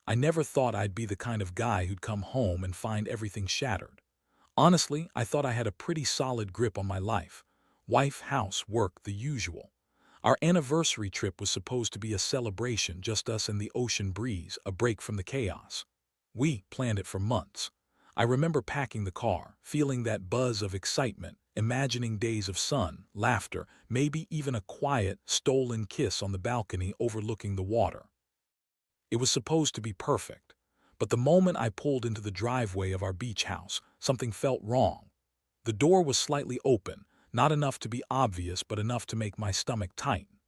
I never thought I'd be the kind of guy who'd come home and find everything shattered. Honestly, I thought I had a pretty solid grip on my life. Wife, house, work, the usual. Our anniversary trip was supposed to be a celebration, just us and the ocean breeze, a break from the chaos. We planned it for months. I remember packing the car, feeling that buzz of excitement, imagining days of sun, laughter, maybe even a quiet, stolen kiss on the balcony overlooking the water. It was supposed to be perfect. But the moment I pulled into the driveway of our beach house, something felt wrong. The door was slightly open, not enough to be obvious but enough to make my stomach tighten.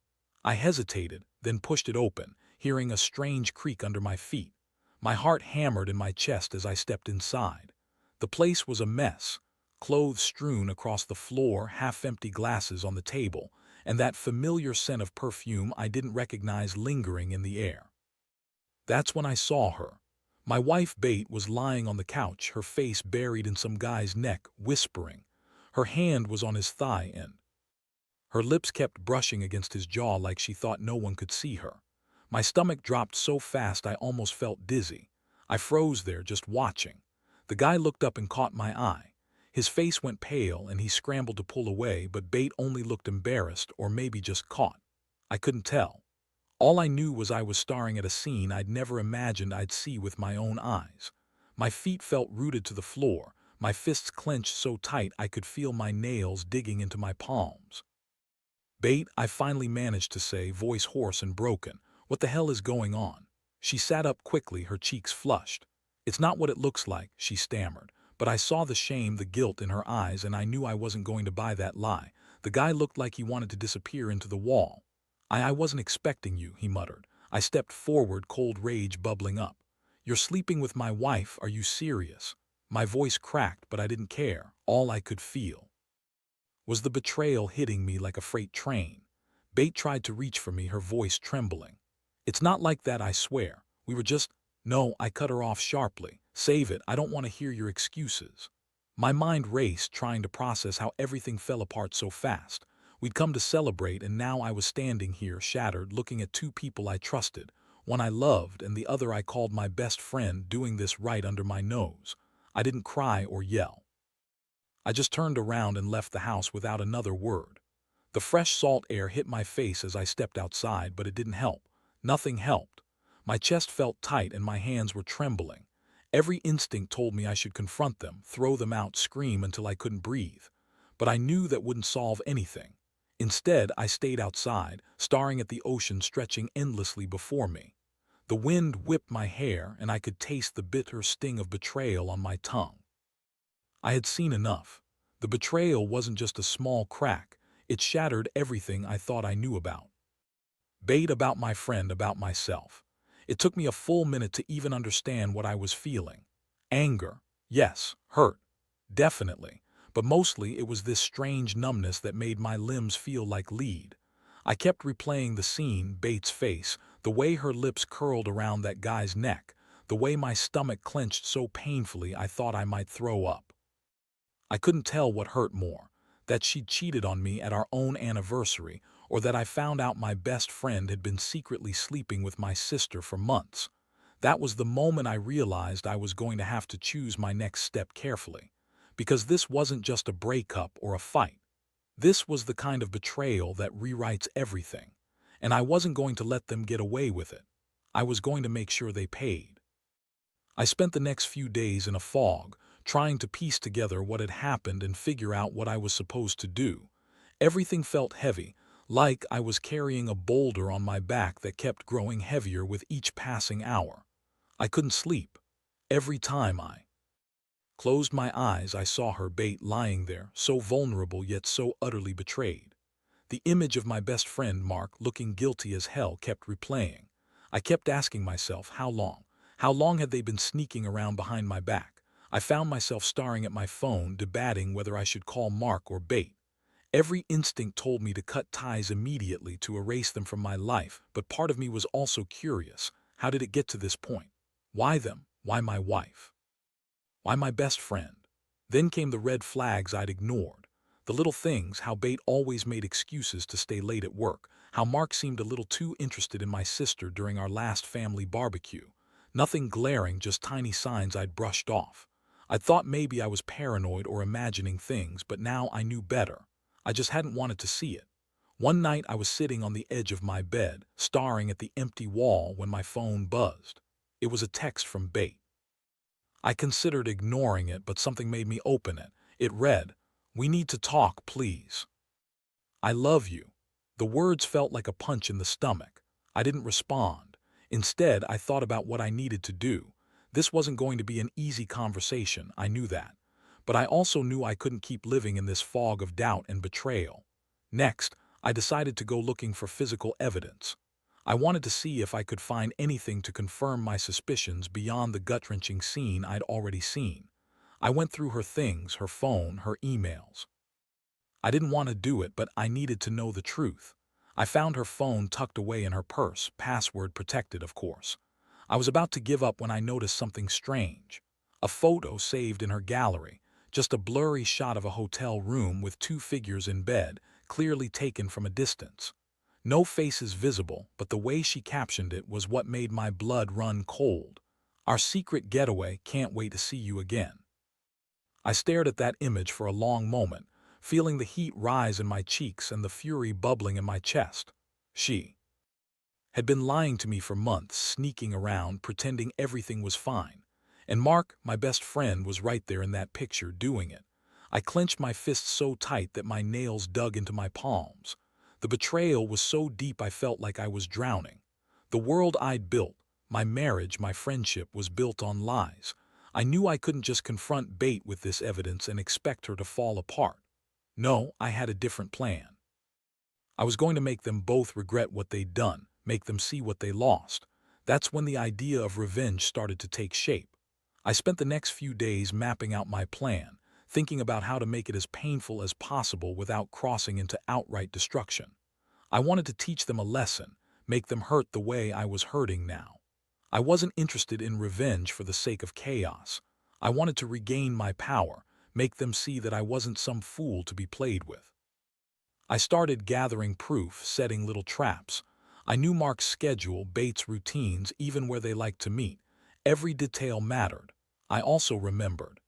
I hesitated, then pushed it open, hearing a strange creak under my feet. My heart hammered in my chest as I stepped inside. The place was a mess, clothes strewn across the floor, half-empty glasses on the table, and that familiar scent of perfume I didn't recognize lingering in the air. That's when I saw her. My wife Bate was lying on the couch, her face buried in some guy's neck, whispering. Her hand was on his thigh and her lips kept brushing against his jaw like she thought no one could see her. My stomach dropped so fast I almost felt dizzy. I froze there just watching. The guy looked up and caught my eye. His face went pale and he scrambled to pull away, but Bate only looked embarrassed or maybe just caught. I couldn't tell. All I knew was I was staring at a scene I'd never imagined I'd see with my own eyes. My feet felt rooted to the floor, my fists clenched so tight I could feel my nails digging into my palms. Bate, I finally managed to say, voice hoarse and broken. What the hell is going on? She sat up quickly, her cheeks flushed. It's not what it looks like, she stammered. But I saw the shame, the guilt in her eyes, and I knew I wasn't going to buy that lie. The guy looked like he wanted to disappear into the wall. I wasn't expecting you, he muttered. I stepped forward, cold rage bubbling up. You're sleeping with my wife, are you serious? My voice cracked, but I didn't care. All I could feel was the betrayal hitting me like a freight train. Bate tried to reach for me, her voice trembling. It's not like that, I swear. We were just— No, I cut her off sharply. Save it, I don't want to hear your excuses. My mind raced, trying to process how everything fell apart so fast. We'd come to celebrate, and now I was standing here, shattered, looking at two people I trusted, one I loved and the other I called my best friend, doing this right under my nose. I didn't cry or yell. I just turned around and left the house without another word. The fresh salt air hit my face as I stepped outside, but it didn't help. Nothing helped. My chest felt tight and my hands were trembling. Every instinct told me I should confront them, throw them out, scream until I couldn't breathe. But I knew that wouldn't solve anything. Instead, I stayed outside, staring at the ocean stretching endlessly before me. The wind whipped my hair, and I could taste the bitter sting of betrayal on my tongue. I had seen enough. The betrayal wasn't just a small crack, it shattered everything I thought I knew about. Bait, about my friend, about myself. It took me a full minute to even understand what I was feeling. Anger, yes. Hurt, definitely. But mostly it was this strange numbness that made my limbs feel like lead. I kept replaying the scene, Bates' face, the way her lips curled around that guy's neck, the way my stomach clenched so painfully I thought I might throw up. I couldn't tell what hurt more, that she'd cheated on me at our own anniversary, or that I found out my best friend had been secretly sleeping with my sister for months. That was the moment I realized I was going to have to choose my next step carefully. Because this wasn't just a breakup or a fight. This was the kind of betrayal that rewrites everything. And I wasn't going to let them get away with it. I was going to make sure they paid. I spent the next few days in a fog, trying to piece together what had happened and figure out what I was supposed to do. Everything felt heavy, like I was carrying a boulder on my back that kept growing heavier with each passing hour. I couldn't sleep. Every time I closed my eyes, I saw her, Bate, lying there, so vulnerable yet so utterly betrayed. The image of my best friend, Mark, looking guilty as hell, kept replaying. I kept asking myself, how long? How long had they been sneaking around behind my back? I found myself staring at my phone, debating whether I should call Mark or Bate. Every instinct told me to cut ties immediately, to erase them from my life, but part of me was also curious. How did it get to this point? Why them? Why my wife? Why my best friend? Then came the red flags I'd ignored. The little things, how Bate always made excuses to stay late at work, how Mark seemed a little too interested in my sister during our last family barbecue. Nothing glaring, just tiny signs I'd brushed off. I thought maybe I was paranoid or imagining things, but now I knew better. I just hadn't wanted to see it. One night I was sitting on the edge of my bed, staring at the empty wall when my phone buzzed. It was a text from Bait. I considered ignoring it, but something made me open it. It read, "We need to talk, please. I love you." The words felt like a punch in the stomach. I didn't respond. Instead, I thought about what I needed to do. This wasn't going to be an easy conversation, I knew that. But I also knew I couldn't keep living in this fog of doubt and betrayal. Next, I decided to go looking for physical evidence. I wanted to see if I could find anything to confirm my suspicions beyond the gut-wrenching scene I'd already seen. I went through her things, her phone, her emails. I didn't want to do it, but I needed to know the truth. I found her phone tucked away in her purse, password protected, of course. I was about to give up when I noticed something strange. A photo saved in her gallery, just a blurry shot of a hotel room with two figures in bed, clearly taken from a distance. No faces visible, but the way she captioned it was what made my blood run cold. "Our secret getaway, can't wait to see you again." I stared at that image for a long moment, feeling the heat rise in my cheeks and the fury bubbling in my chest. She had been lying to me for months, sneaking around, pretending everything was fine. And Mark, my best friend, was right there in that picture, doing it. I clenched my fists so tight that my nails dug into my palms. The betrayal was so deep I felt like I was drowning. The world I'd built, my marriage, my friendship, was built on lies. I knew I couldn't just confront Bait with this evidence and expect her to fall apart. No, I had a different plan. I was going to make them both regret what they'd done, make them see what they lost. That's when the idea of revenge started to take shape. I spent the next few days mapping out my plan, thinking about how to make it as painful as possible without crossing into outright destruction. I wanted to teach them a lesson, make them hurt the way I was hurting now. I wasn't interested in revenge for the sake of chaos. I wanted to regain my power, make them see that I wasn't some fool to be played with. I started gathering proof, setting little traps. I knew Mark's schedule, Bates' routines, even where they liked to meet. Every detail mattered. I also remembered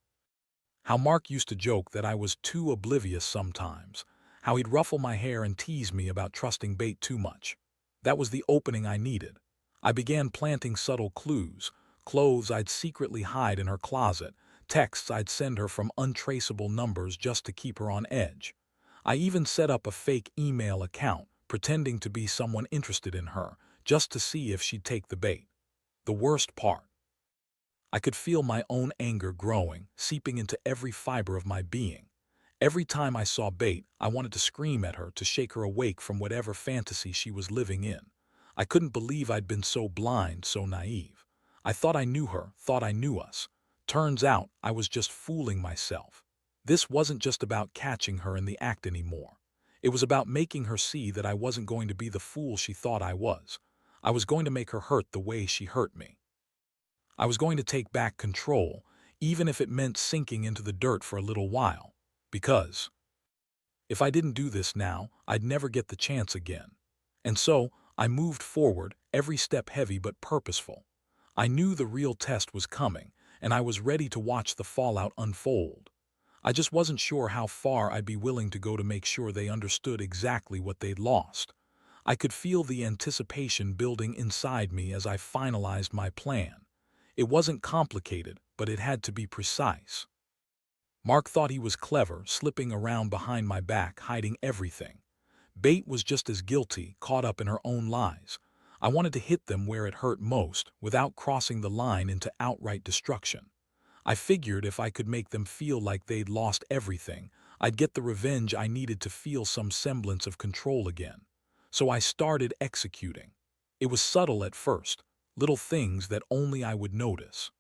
how Mark used to joke that I was too oblivious sometimes, how he'd ruffle my hair and tease me about trusting Bait too much. That was the opening I needed. I began planting subtle clues, clothes I'd secretly hide in her closet, texts I'd send her from untraceable numbers just to keep her on edge. I even set up a fake email account, pretending to be someone interested in her, just to see if she'd take the bait. The worst part: I could feel my own anger growing, seeping into every fiber of my being. Every time I saw Bait, I wanted to scream at her, to shake her awake from whatever fantasy she was living in. I couldn't believe I'd been so blind, so naive. I thought I knew her, thought I knew us. Turns out I was just fooling myself. This wasn't just about catching her in the act anymore. It was about making her see that I wasn't going to be the fool she thought I was. I was going to make her hurt the way she hurt me. I was going to take back control, even if it meant sinking into the dirt for a little while. Because if I didn't do this now, I'd never get the chance again. And so, I moved forward, every step heavy but purposeful. I knew the real test was coming, and I was ready to watch the fallout unfold. I just wasn't sure how far I'd be willing to go to make sure they understood exactly what they'd lost. I could feel the anticipation building inside me as I finalized my plan. It wasn't complicated, but it had to be precise. Mark thought he was clever, slipping around behind my back, hiding everything. Bait was just as guilty, caught up in her own lies. I wanted to hit them where it hurt most, without crossing the line into outright destruction. I figured if I could make them feel like they'd lost everything, I'd get the revenge I needed to feel some semblance of control again. So I started executing. It was subtle at first, little things that only I would notice.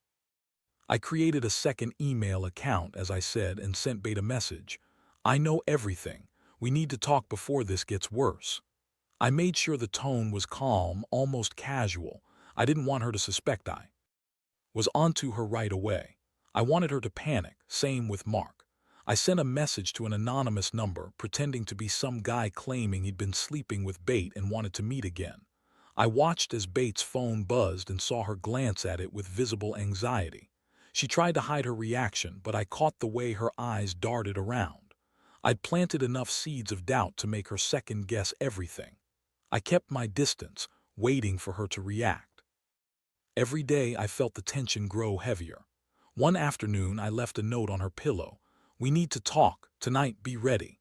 I created a second email account, as I said, and sent Bait a message. "I know everything. We need to talk before this gets worse." I made sure the tone was calm, almost casual. I didn't want her to suspect I was onto her right away. I wanted her to panic, same with Mark. I sent a message to an anonymous number, pretending to be some guy claiming he'd been sleeping with Bait and wanted to meet again. I watched as Bates' phone buzzed and saw her glance at it with visible anxiety. She tried to hide her reaction, but I caught the way her eyes darted around. I'd planted enough seeds of doubt to make her second-guess everything. I kept my distance, waiting for her to react. Every day I felt the tension grow heavier. One afternoon I left a note on her pillow. "We need to talk. Tonight, be ready."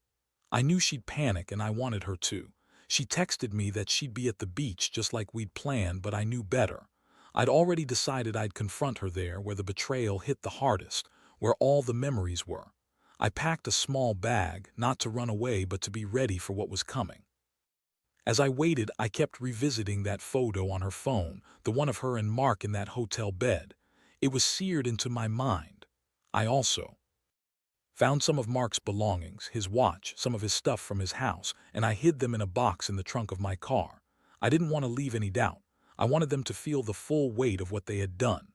I knew she'd panic and I wanted her to. She texted me that she'd be at the beach just like we'd planned, but I knew better. I'd already decided I'd confront her there where the betrayal hit the hardest, where all the memories were. I packed a small bag, not to run away but to be ready for what was coming. As I waited, I kept revisiting that photo on her phone, the one of her and Mark in that hotel bed. It was seared into my mind. I also found some of Mark's belongings, his watch, some of his stuff from his house, and I hid them in a box in the trunk of my car. I didn't want to leave any doubt. I wanted them to feel the full weight of what they had done.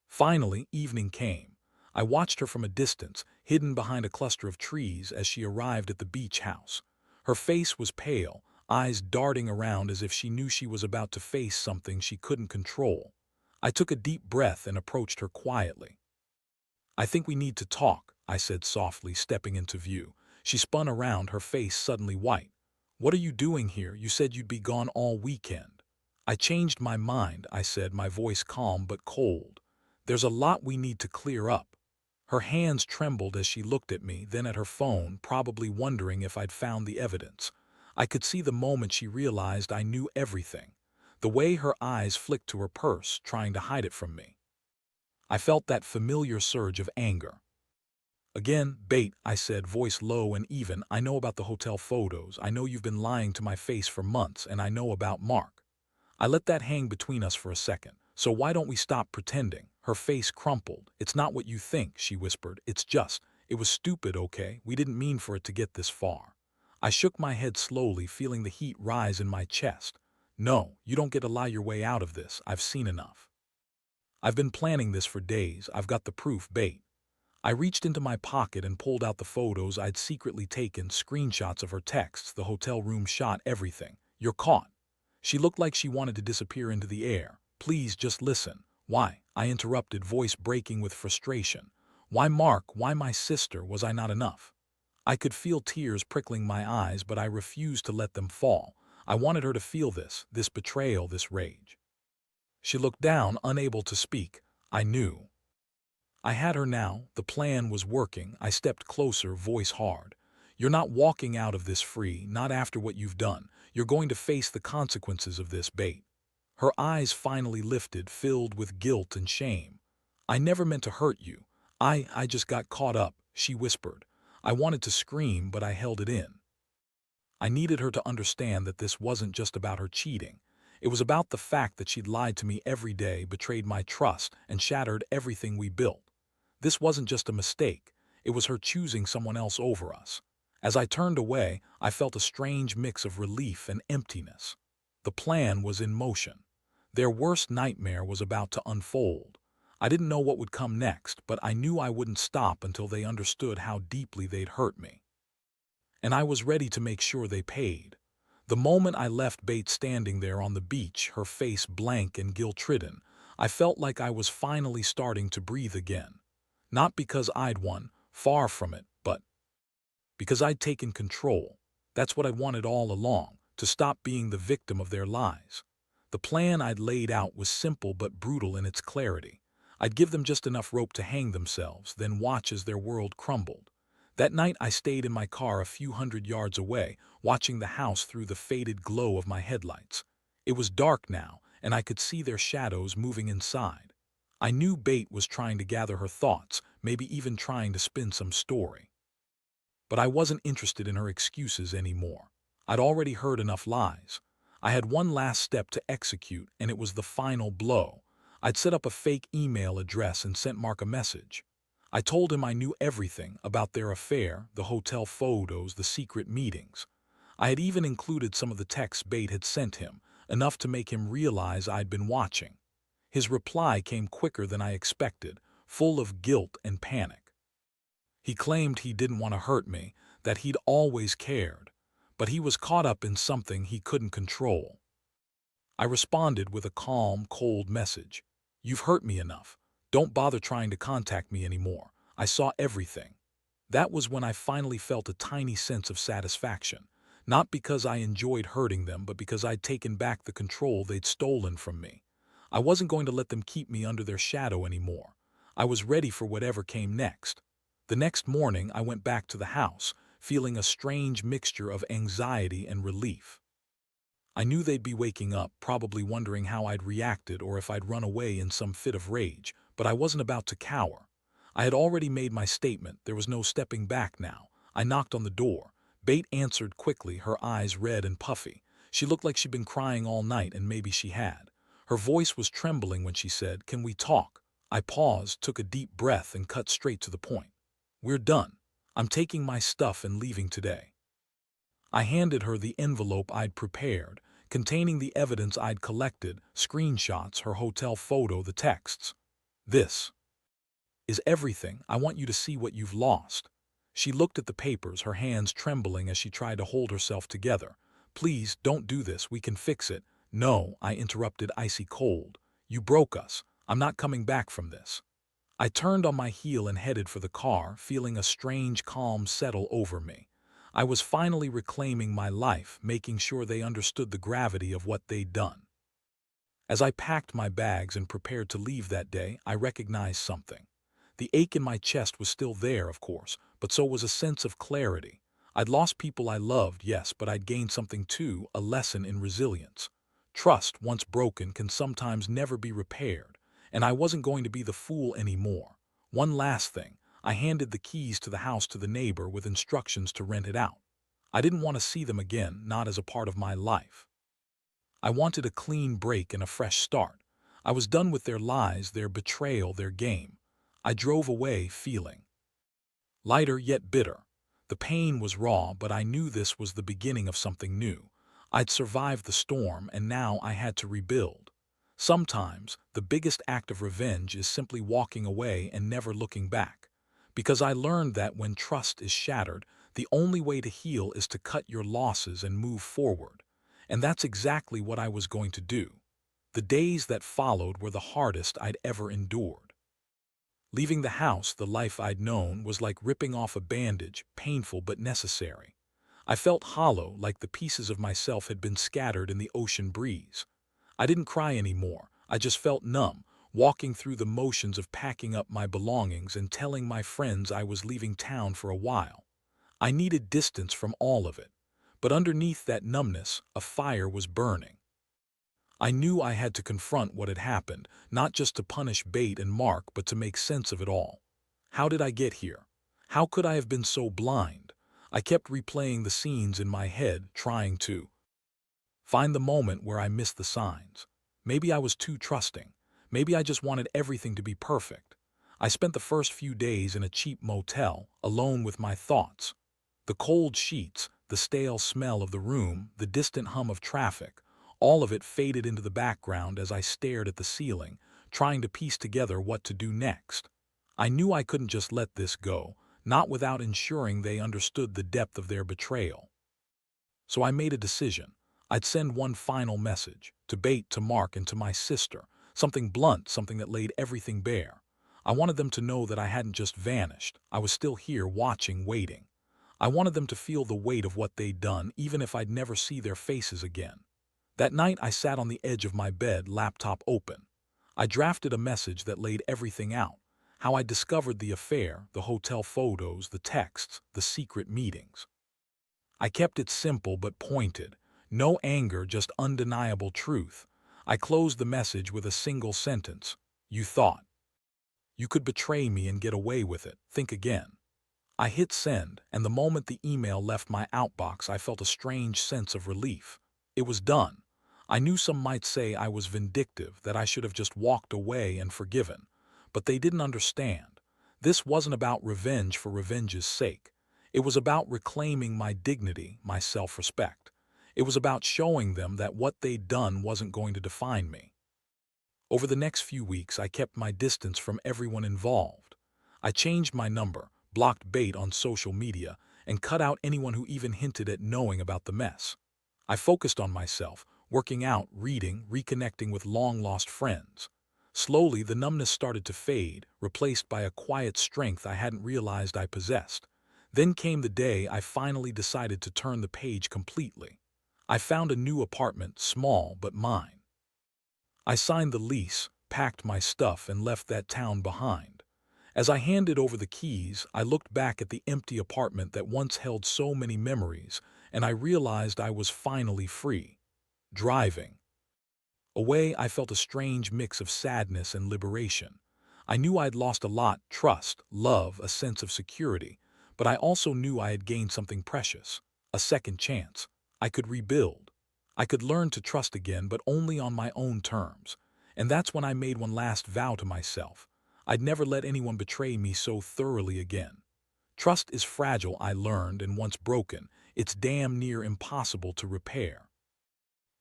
Finally, evening came. I watched her from a distance, hidden behind a cluster of trees as she arrived at the beach house. Her face was pale, eyes darting around as if she knew she was about to face something she couldn't control. I took a deep breath and approached her quietly. "I think we need to talk," I said softly, stepping into view. She spun around, her face suddenly white. "What are you doing here? You said you'd be gone all weekend." "I changed my mind," I said, my voice calm but cold. "There's a lot we need to clear up." Her hands trembled as she looked at me, then at her phone, probably wondering if I'd found the evidence. I could see the moment she realized I knew everything. The way her eyes flicked to her purse, trying to hide it from me. I felt that familiar surge of anger. "Again, Bate," I said, voice low and even, "I know about the hotel photos. I know you've been lying to my face for months, and I know about Mark. I let that hang between us for a second. So why don't we stop pretending?" Her face crumpled. "It's not what you think," she whispered. It was stupid, okay? We didn't mean for it to get this far." I shook my head slowly, feeling the heat rise in my chest. "No, you don't get to lie your way out of this. I've seen enough. I've been planning this for days. I've got the proof, Bate." I reached into my pocket and pulled out the photos I'd secretly taken, screenshots of her texts, the hotel room shot, everything. "You're caught." She looked like she wanted to disappear into the air. "Please, just listen." "Why?" I interrupted, voice breaking with frustration. "Why Mark? Why my sister? Was I not enough?" I could feel tears prickling my eyes, but I refused to let them fall. I wanted her to feel this betrayal, this rage. She looked down, unable to speak. I knew. I had her now. The plan was working. I stepped closer, voice hard. "You're not walking out of this free, not after what you've done. You're going to face the consequences of this, Bate." Her eyes finally lifted, filled with guilt and shame. "I never meant to hurt you. I just got caught up," she whispered. I wanted to scream, but I held it in. I needed her to understand that this wasn't just about her cheating. It was about the fact that she'd lied to me every day, betrayed my trust, and shattered everything we built. This wasn't just a mistake. It was her choosing someone else over us. As I turned away, I felt a strange mix of relief and emptiness. The plan was in motion. Their worst nightmare was about to unfold. I didn't know what would come next, but I knew I wouldn't stop until they understood how deeply they'd hurt me. And I was ready to make sure they paid. The moment I left Bates standing there on the beach, her face blank and guilt-ridden, I felt like I was finally starting to breathe again. Not because I'd won, far from it, but because I'd taken control. That's what I wanted all along, to stop being the victim of their lies. The plan I'd laid out was simple but brutal in its clarity. I'd give them just enough rope to hang themselves, then watch as their world crumbled. That night I stayed in my car a few hundred yards away, watching the house through the faded glow of my headlights. It was dark now, and I could see their shadows moving inside. I knew Bate was trying to gather her thoughts, maybe even trying to spin some story. But I wasn't interested in her excuses anymore. I'd already heard enough lies. I had one last step to execute, and it was the final blow. I'd set up a fake email address and sent Mark a message. I told him I knew everything about their affair, the hotel photos, the secret meetings. I had even included some of the texts Bate had sent him, enough to make him realize I'd been watching. His reply came quicker than I expected, full of guilt and panic. He claimed he didn't want to hurt me, that he'd always cared, but he was caught up in something he couldn't control. I responded with a calm, cold message. You've hurt me enough. Don't bother trying to contact me anymore. I saw everything. That was when I finally felt a tiny sense of satisfaction. Not because I enjoyed hurting them, but because I'd taken back the control they'd stolen from me. I wasn't going to let them keep me under their shadow anymore. I was ready for whatever came next. The next morning, I went back to the house, feeling a strange mixture of anxiety and relief. I knew they'd be waking up, probably wondering how I'd reacted or if I'd run away in some fit of rage, but I wasn't about to cower. I had already made my statement, there was no stepping back now. I knocked on the door. Bate answered quickly, her eyes red and puffy. She looked like she'd been crying all night, and maybe she had. Her voice was trembling when she said, "Can we talk?" I paused, took a deep breath, and cut straight to the point. "We're done. I'm taking my stuff and leaving today." I handed her the envelope I'd prepared, containing the evidence I'd collected, screenshots, her hotel photo, the texts. "This is everything. I want you to see what you've lost." She looked at the papers, her hands trembling as she tried to hold herself together. "Please, don't do this. We can fix it." "No," I interrupted, icy cold. "You broke us. I'm not coming back from this." I turned on my heel and headed for the car, feeling a strange calm settle over me. I was finally reclaiming my life, making sure they understood the gravity of what they'd done. As I packed my bags and prepared to leave that day, I recognized something. The ache in my chest was still there, of course, but so was a sense of clarity. I'd lost people I loved, yes, but I'd gained something too, a lesson in resilience. Trust, once broken, can sometimes never be repaired, and I wasn't going to be the fool anymore. One last thing. I handed the keys to the house to the neighbor with instructions to rent it out. I didn't want to see them again, not as a part of my life. I wanted a clean break and a fresh start. I was done with their lies, their betrayal, their game. I drove away feeling lighter yet bitter. The pain was raw, but I knew this was the beginning of something new. I'd survived the storm, and now I had to rebuild. Sometimes, the biggest act of revenge is simply walking away and never looking back. Because I learned that when trust is shattered, the only way to heal is to cut your losses and move forward. And that's exactly what I was going to do. The days that followed were the hardest I'd ever endured. Leaving the house, the life I'd known, was like ripping off a bandage, painful but necessary. I felt hollow, like the pieces of myself had been scattered in the ocean breeze. I didn't cry anymore. I just felt numb, walking through the motions of packing up my belongings and telling my friends I was leaving town for a while. I needed distance from all of it. But underneath that numbness, a fire was burning. I knew I had to confront what had happened, not just to punish Bate and Mark, but to make sense of it all. How did I get here? How could I have been so blind? I kept replaying the scenes in my head, trying to find the moment where I missed the signs. Maybe I was too trusting. Maybe I just wanted everything to be perfect. I spent the first few days in a cheap motel, alone with my thoughts. The cold sheets, the stale smell of the room, the distant hum of traffic, all of it faded into the background as I stared at the ceiling, trying to piece together what to do next. I knew I couldn't just let this go, not without ensuring they understood the depth of their betrayal. So I made a decision. I'd send one final message, to Bate, to Mark, and to my sister, something blunt, something that laid everything bare. I wanted them to know that I hadn't just vanished. I was still here, watching, waiting. I wanted them to feel the weight of what they'd done, even if I'd never see their faces again. That night, I sat on the edge of my bed, laptop open. I drafted a message that laid everything out. How I discovered the affair, the hotel photos, the texts, the secret meetings. I kept it simple but pointed. No anger, just undeniable truth. I closed the message with a single sentence. You thought you could betray me and get away with it. Think again. I hit send, and the moment the email left my outbox, I felt a strange sense of relief. It was done. I knew some might say I was vindictive, that I should have just walked away and forgiven. But they didn't understand. This wasn't about revenge for revenge's sake. It was about reclaiming my dignity, my self-respect. It was about showing them that what they'd done wasn't going to define me. Over the next few weeks, I kept my distance from everyone involved. I changed my number, blocked Bate on social media, and cut out anyone who even hinted at knowing about the mess. I focused on myself, working out, reading, reconnecting with long-lost friends. Slowly, the numbness started to fade, replaced by a quiet strength I hadn't realized I possessed. Then came the day I finally decided to turn the page completely. I found a new apartment, small but mine. I signed the lease, packed my stuff, and left that town behind. As I handed over the keys, I looked back at the empty apartment that once held so many memories, and I realized I was finally free. Driving away, I felt a strange mix of sadness and liberation. I knew I'd lost a lot: trust, love, a sense of security, but I also knew I had gained something precious: a second chance. I could rebuild. I could learn to trust again, but only on my own terms. And that's when I made one last vow to myself. I'd never let anyone betray me so thoroughly again. Trust is fragile, I learned, and once broken, it's damn near impossible to repair.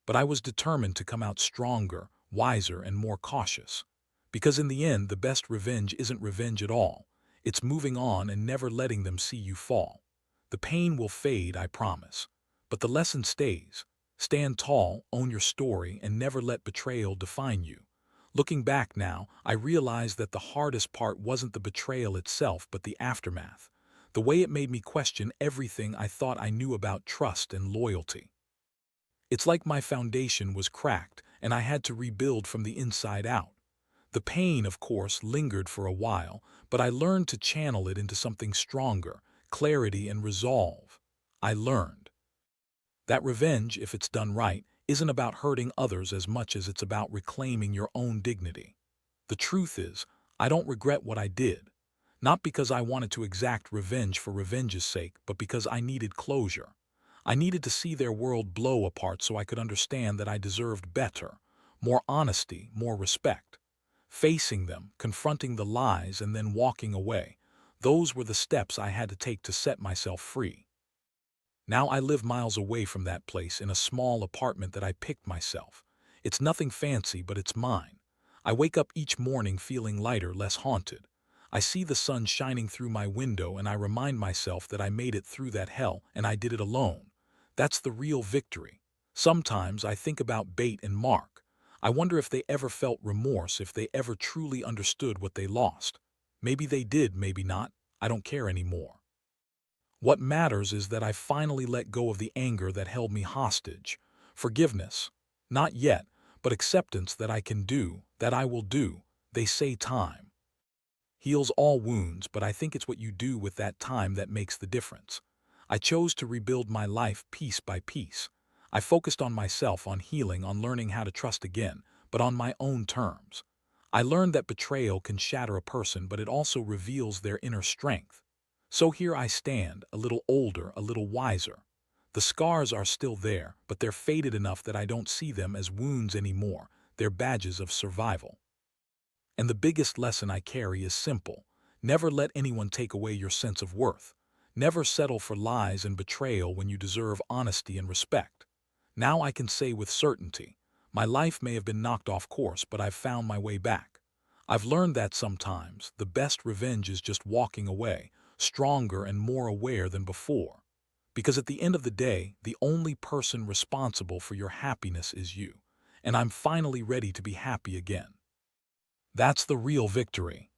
But I was determined to come out stronger, wiser, and more cautious. Because in the end, the best revenge isn't revenge at all. It's moving on and never letting them see you fall. The pain will fade, I promise. But the lesson stays. Stand tall, own your story, and never let betrayal define you. Looking back now, I realize that the hardest part wasn't the betrayal itself, but the aftermath. The way it made me question everything I thought I knew about trust and loyalty. It's like my foundation was cracked, and I had to rebuild from the inside out. The pain, of course, lingered for a while, but I learned to channel it into something stronger: clarity and resolve. I learned that revenge, if it's done right, isn't about hurting others as much as it's about reclaiming your own dignity. The truth is, I don't regret what I did. Not because I wanted to exact revenge for revenge's sake, but because I needed closure. I needed to see their world blow apart so I could understand that I deserved better: more honesty, more respect. Facing them, confronting the lies, and then walking away. Those were the steps I had to take to set myself free. Now I live miles away from that place, in a small apartment that I picked myself. It's nothing fancy, but it's mine. I wake up each morning feeling lighter, less haunted. I see the sun shining through my window, and I remind myself that I made it through that hell, and I did it alone. That's the real victory. Sometimes I think about Bate and Mark. I wonder if they ever felt remorse, if they ever truly understood what they lost. Maybe they did, maybe not. I don't care anymore. What matters is that I finally let go of the anger that held me hostage. Forgiveness. Not yet, but acceptance that I can do, that I will do. They say time heals all wounds, but I think it's what you do with that time that makes the difference. I chose to rebuild my life piece by piece. I focused on myself, on healing, on learning how to trust again, but on my own terms. I learned that betrayal can shatter a person, but it also reveals their inner strength. So here I stand, a little older, a little wiser. The scars are still there, but they're faded enough that I don't see them as wounds anymore. They're badges of survival. And the biggest lesson I carry is simple: never let anyone take away your sense of worth. Never settle for lies and betrayal when you deserve honesty and respect. Now I can say with certainty, my life may have been knocked off course, but I've found my way back. I've learned that sometimes the best revenge is just walking away, stronger and more aware than before. Because at the end of the day, the only person responsible for your happiness is you. And I'm finally ready to be happy again. That's the real victory.